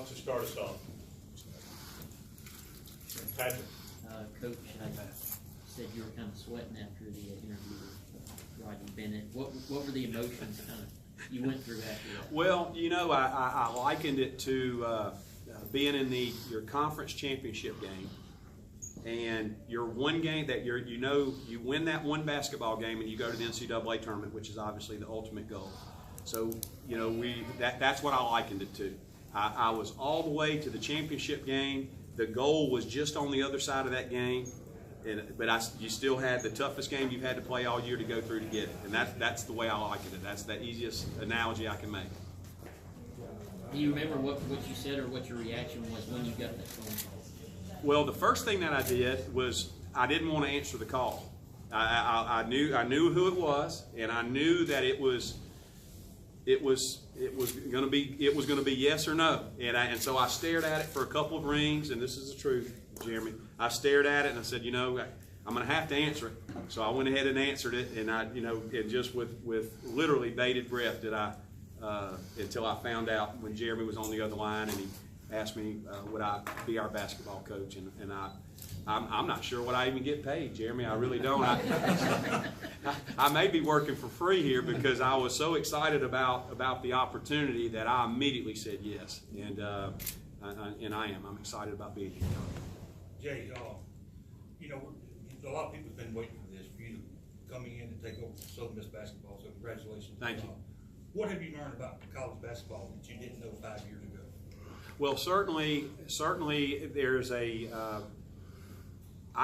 don't you start us off? Patrick. Coach, I said you were kind of sweating after the interview with Rodney Bennett. What were the emotions you went through after that? Well, I likened it to being in your conference championship game, and your one game that you win that one basketball game and you go to the NCAA tournament, which is obviously the ultimate goal. So that's what I likened it to. I was all the way to the championship game. The goal was just on the other side of that game, but you still had the toughest game you've had to play all year to go through to get it, and that's the way I likened it. That's the easiest analogy I can make. Do you remember what you said or what your reaction was when you got that phone call? Well, the first thing that I did was I didn't want to answer the call. I knew who it was, and I knew that it was going to be yes or no, and so I stared at it for a couple of rings, and this is the truth, Jeremy. I stared at it and I said, I'm going to have to answer it. So I went ahead and answered it, and and just with literally bated breath did I until I found out when Jeremy was on the other line and he asked me would I be our basketball coach, and I'm not sure what I even get paid, Jeremy. I really don't. I may be working for free here because I was so excited about the opportunity that I immediately said yes, and I am. I'm excited about being here. Jay, a lot of people have been waiting for this, for you to come in and take over Southern Miss basketball. So congratulations. Thank you. What have you learned about college basketball that you didn't know 5 years ago? Well, certainly there's I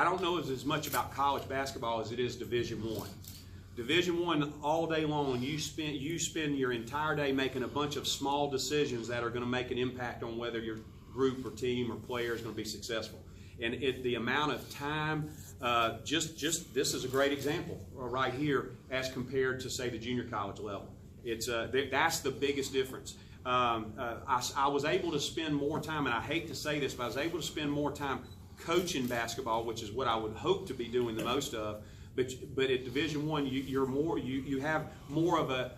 don't know as much about college basketball as it is Division I. Division I, all day long, you spend your entire day making a bunch of small decisions that are going to make an impact on whether your group or team or player is going to be successful. And the amount of time, just this is a great example right here as compared to, say, the junior college level. That's the biggest difference. I was able to spend more time, and I hate to say this, but I was able to spend more time coaching basketball, which is what I would hope to be doing the most of. But at Division I, you have more of a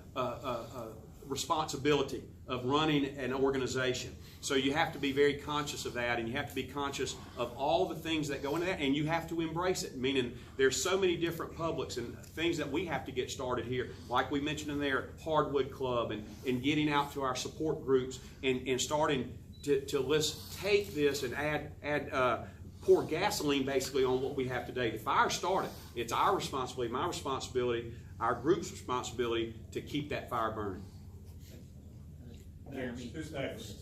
responsibility of running an organization. So you have to be very conscious of that, and you have to be conscious of all the things that go into that, and you have to embrace it. Meaning there's so many different publics and things that we have to get started here, like we mentioned in there, Hardwood Club, and getting out to our support groups and starting to let's take this and pour gasoline basically on what we have today. The fire started. It's our responsibility, my responsibility, our group's responsibility to keep that fire burning. Who's next?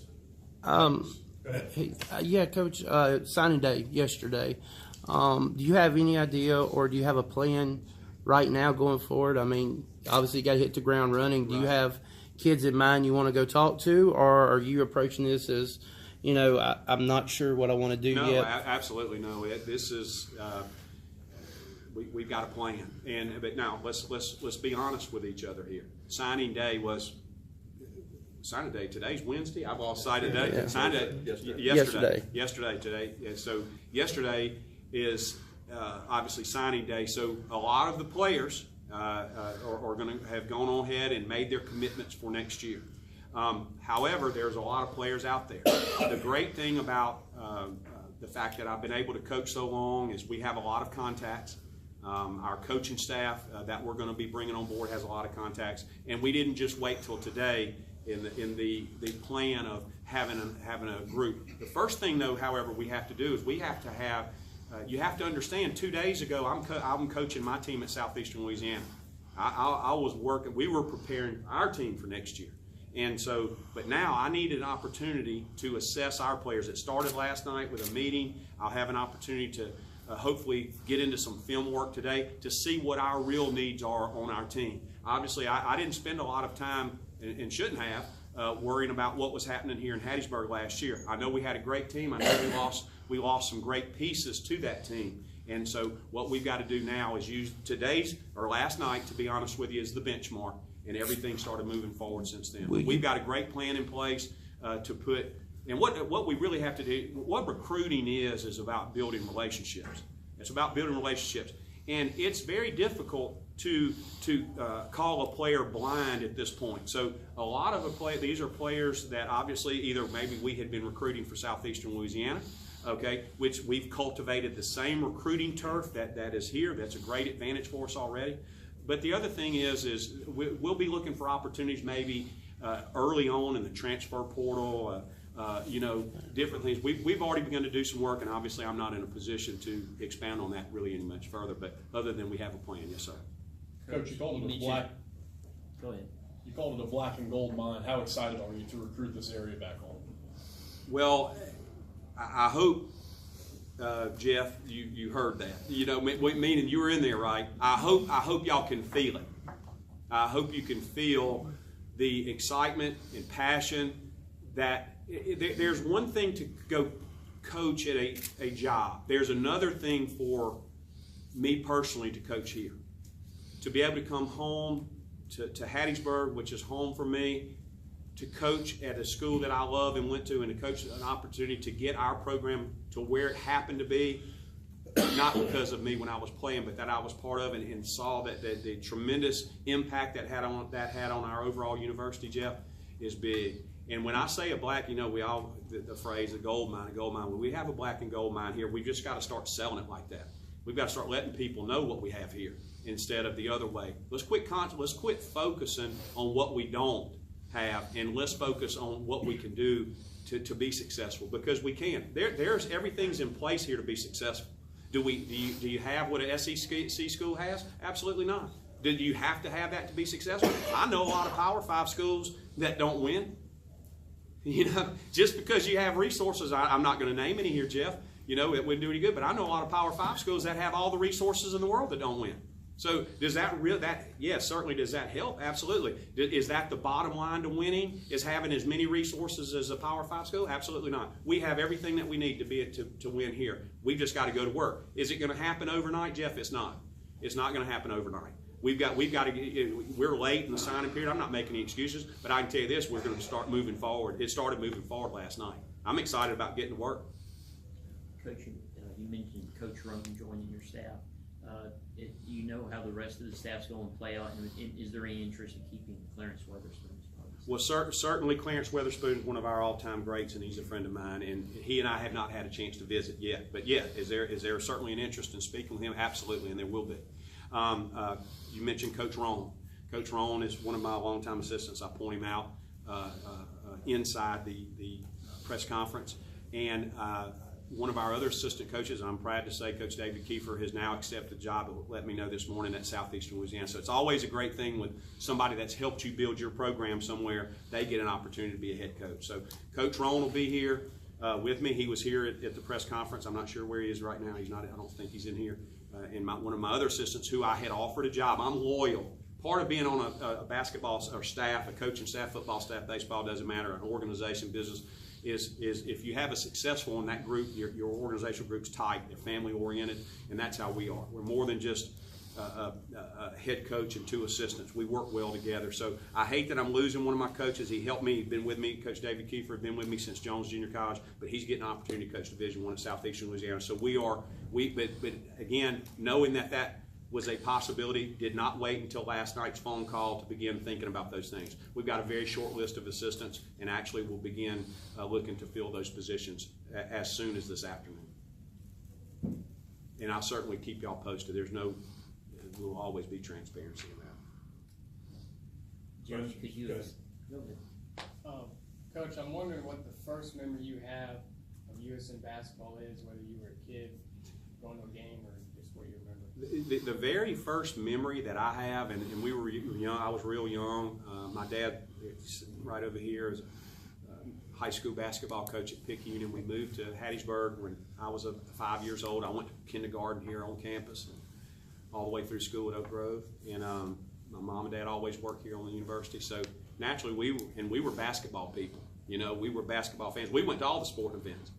Yeah, Coach, signing day yesterday. Do you have any idea, or do you have a plan right now going forward? I mean, obviously you got to hit the ground running. Do you have kids in mind you want to go talk to, or are you approaching this as, I'm not sure what I want to do yet? No, absolutely no. This is we've got a plan, but now let's be honest with each other here. Signing day today's Wednesday. I've lost sight of day. Yeah. Signed it yesterday. Today. And so yesterday is obviously signing day. So a lot of the players are going to have gone on ahead and made their commitments for next year. However, there's a lot of players out there. The great thing about the fact that I've been able to coach so long is we have a lot of contacts. Our coaching staff that we're going to be bringing on board has a lot of contacts, and we didn't just wait till today in the plan of having a group. The first thing, though, however, we have to do is we have to have. You have to understand. 2 days ago, I'm coaching my team at Southeastern Louisiana. I was working. We were preparing our team for next year. And so, but now I need an opportunity to assess our players. It started last night with a meeting. I'll have an opportunity to hopefully get into some film work today to see what our real needs are on our team. Obviously, I didn't spend a lot of time, and shouldn't have, worrying about what was happening here in Hattiesburg last year. I know we had a great team. I know we lost some great pieces to that team. And so what we've got to do now is use last night, to be honest with you, as the benchmark. And everything started moving forward since then. We've got a great plan in place to put, and what we really have to do, what recruiting is about building relationships. It's about building relationships. And it's very difficult to call a player blind at this point. So a lot of these are players that obviously either maybe we had been recruiting for Southeastern Louisiana, okay, which we've cultivated the same recruiting turf that is here. That's a great advantage for us already. But the other thing is we'll be looking for opportunities maybe early on in the transfer portal, different things. We've already begun to do some work, and obviously I'm not in a position to expand on that really any much further, but other than we have a plan, yes, sir. Coach, you called it a black. Go ahead. You called it a black and gold mine. How excited are you to recruit this area back home? Well, I hope, Jeff, you heard that. Meaning you were in there, right? I hope y'all can feel it. I hope you can feel the excitement and passion that there's one thing to go coach at a job. There's another thing for me personally to coach here. To be able to come home to Hattiesburg, which is home for me, to coach at a school that I love and went to, and to coach an opportunity to get our program to where it happened to be, not because of me when I was playing, but that I was part of and saw that the tremendous impact that had on our overall university, Jeff, is big. And when I say a black, we all, the phrase, a gold mine. When we have a black and gold mine here, we've just got to start selling it like that. We've got to start letting people know what we have here instead of the other way. Let's quit focusing on what we don't have, and let's focus on what we can do to be successful, because we can. There's everything's in place here to be successful. Do you have what an SEC school has? Absolutely not. Do you have to have that to be successful? I know a lot of Power 5 schools that don't win. Just because you have resources, I'm not going to name any here, Jeff. It wouldn't do any good. But I know a lot of Power 5 schools that have all the resources in the world that don't win. So does yes, certainly does that help? Absolutely. Is that the bottom line to winning, is having as many resources as a Power 5 school? Absolutely not. We have everything that we need to win here. We've just got to go to work. Is it going to happen overnight, Jeff? It's not. It's not going to happen overnight. We're late in the signing period. I'm not making any excuses, but I can tell you this, we're going to start moving forward. It started moving forward last night. I'm excited about getting to work. Coach, you mentioned Coach Roan joining your staff. Do you know how the rest of the staff's going to play out, and is there any interest in keeping Clarence Weatherspoon as part of this? Well, certainly Clarence Weatherspoon is one of our all-time greats, and he's a friend of mine, and he and I have not had a chance to visit yet. But yeah, is there certainly an interest in speaking with him? Absolutely, and there will be. You mentioned Coach Roan. Coach Roan is one of my longtime assistants. I point him out inside the press conference, and one of our other assistant coaches, I'm proud to say, Coach David Kiefer, has now accepted the job. Let me know this morning at Southeastern Louisiana. So it's always a great thing with somebody that's helped you build your program somewhere. They get an opportunity to be a head coach. So Coach Roan will be here with me. He was here at the press conference. I'm not sure where he is right now. He's not. I don't think he's in here. And one of my other assistants, who I had offered a job. I'm loyal. Part of being on a basketball or staff, a coaching staff, football staff, baseball, doesn't matter, an organization, business, is if you have a successful in that group, your organizational group's tight, they're family oriented, and that's how we are. We're more than just a head coach and two assistants. We work well together. So I hate that I'm losing one of my coaches. He helped me. He's been with me. Coach David Kiefer, been with me since Jones Junior College, but he's getting an opportunity to coach Division I at Southeastern Louisiana. So but again, knowing that was a possibility, did not wait until last night's phone call to begin thinking about those things. We've got a very short list of assistants, and actually we'll begin looking to fill those positions as soon as this afternoon. And I'll certainly keep y'all posted. Will always be transparency in that. Jimmy, could you go ahead? Coach, I'm wondering what the first memory you have of USN basketball is, whether you were a kid going to a game or just what you remember. The very first memory that I have, and we were young, I was real young. My dad, right over here, is a high school basketball coach at Pick Union. We moved to Hattiesburg when I was 5 years old. I went to kindergarten here on campus, all the way through school at Oak Grove, and my mom and dad always worked here on the university. So naturally, we were basketball people. We were basketball fans. We went to all the sporting events.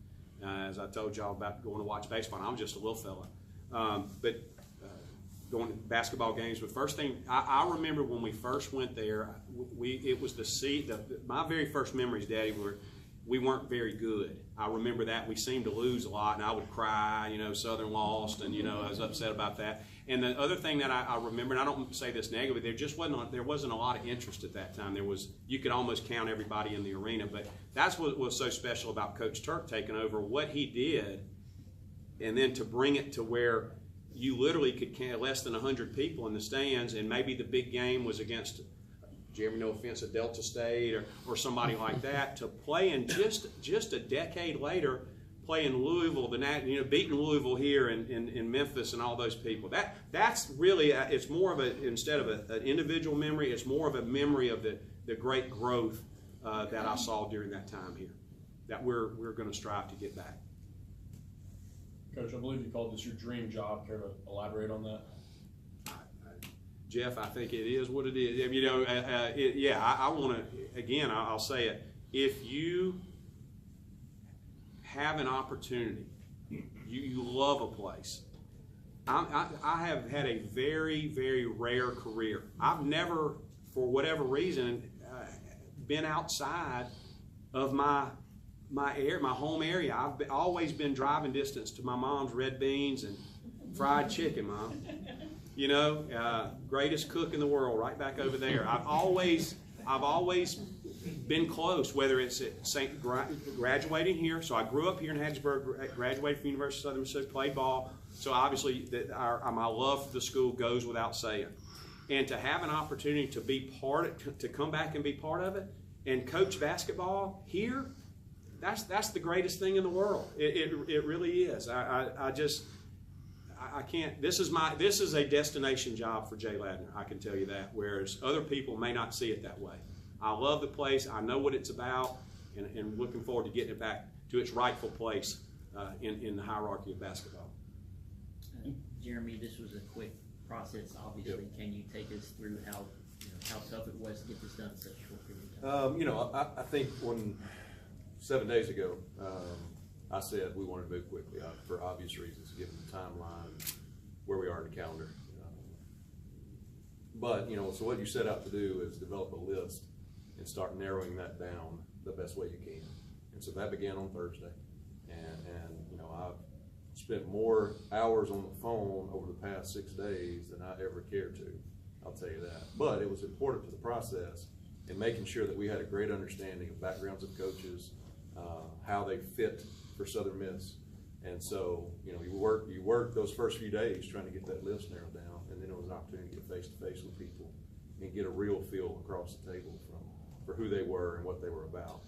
As I told y'all about going to watch baseball, and I'm just a little fella. But going to basketball games. But first thing I remember when we first went there, it was my very first memories, Daddy, were we weren't very good. I remember that we seemed to lose a lot, and I would cry, you know, Southern lost, and, you know, I was upset about that. And the other thing that I remember, and I don't say this negatively, there wasn't a lot of interest at that time. You could almost count everybody in the arena, but that's what was so special about Coach Turk taking over, what he did, and then to bring it to where you literally could count less than 100 people in the stands, and maybe the big game was against, Jeremy, no offense, at Delta State or somebody like that, to play in just a decade later, playing Louisville, beating Louisville here in Memphis and all those people. That's really, it's more of instead of an individual memory, it's more of a memory of the great growth that I saw during that time here, that we're going to strive to get back. Coach, I believe you called this your dream job. Care to elaborate on that? Jeff, I think it is what it is. You know, I want to, again, I'll say it. If you have an opportunity, you love a place. I have had a very, very rare career. I've never, for whatever reason, been outside of my home area. I've always been driving distance to my mom's red beans and fried chicken, Mom. You know, greatest cook in the world, right back over there. I've always been close, whether it's at graduating here. So I grew up here in Hattiesburg, graduated from University of Southern Mississippi, played ball. So obviously my love for the school goes without saying. And to have an opportunity to be to come back and be part of it and coach basketball here, that's the greatest thing in the world. It really is. I can't. This is a destination job for Jay Ladner. I can tell you that. Whereas other people may not see it that way. I love the place. I know what it's about, and looking forward to getting it back to its rightful place in the hierarchy of basketball. Jeremy, this was a quick process. Obviously, Yep. Can you take us through how tough it was to get this done in such a short period of time? You know, I think 7 days ago, I said we wanted to move quickly for obvious reasons, given the timeline and where we are in the calendar. But, you know, so what you set out to do is develop a list and start narrowing that down the best way you can. And so that began on Thursday. And you know, I've spent more hours on the phone over the past 6 days than I ever cared to. I'll tell you that. But it was important to the process in making sure that we had a great understanding of backgrounds of coaches, how they fit for Southern Miss. And so, you know, you work those first few days trying to get that list narrowed down, and then it was an opportunity to get face-to-face with people and get a real feel across the table for who they were and what they were about.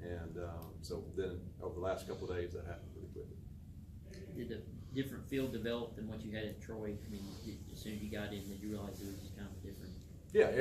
And so then over the last couple of days, that happened pretty quickly. Did a different field develop than what you had at Troy? I mean, as soon as you got in, did you realize it was just kind of different? Yeah,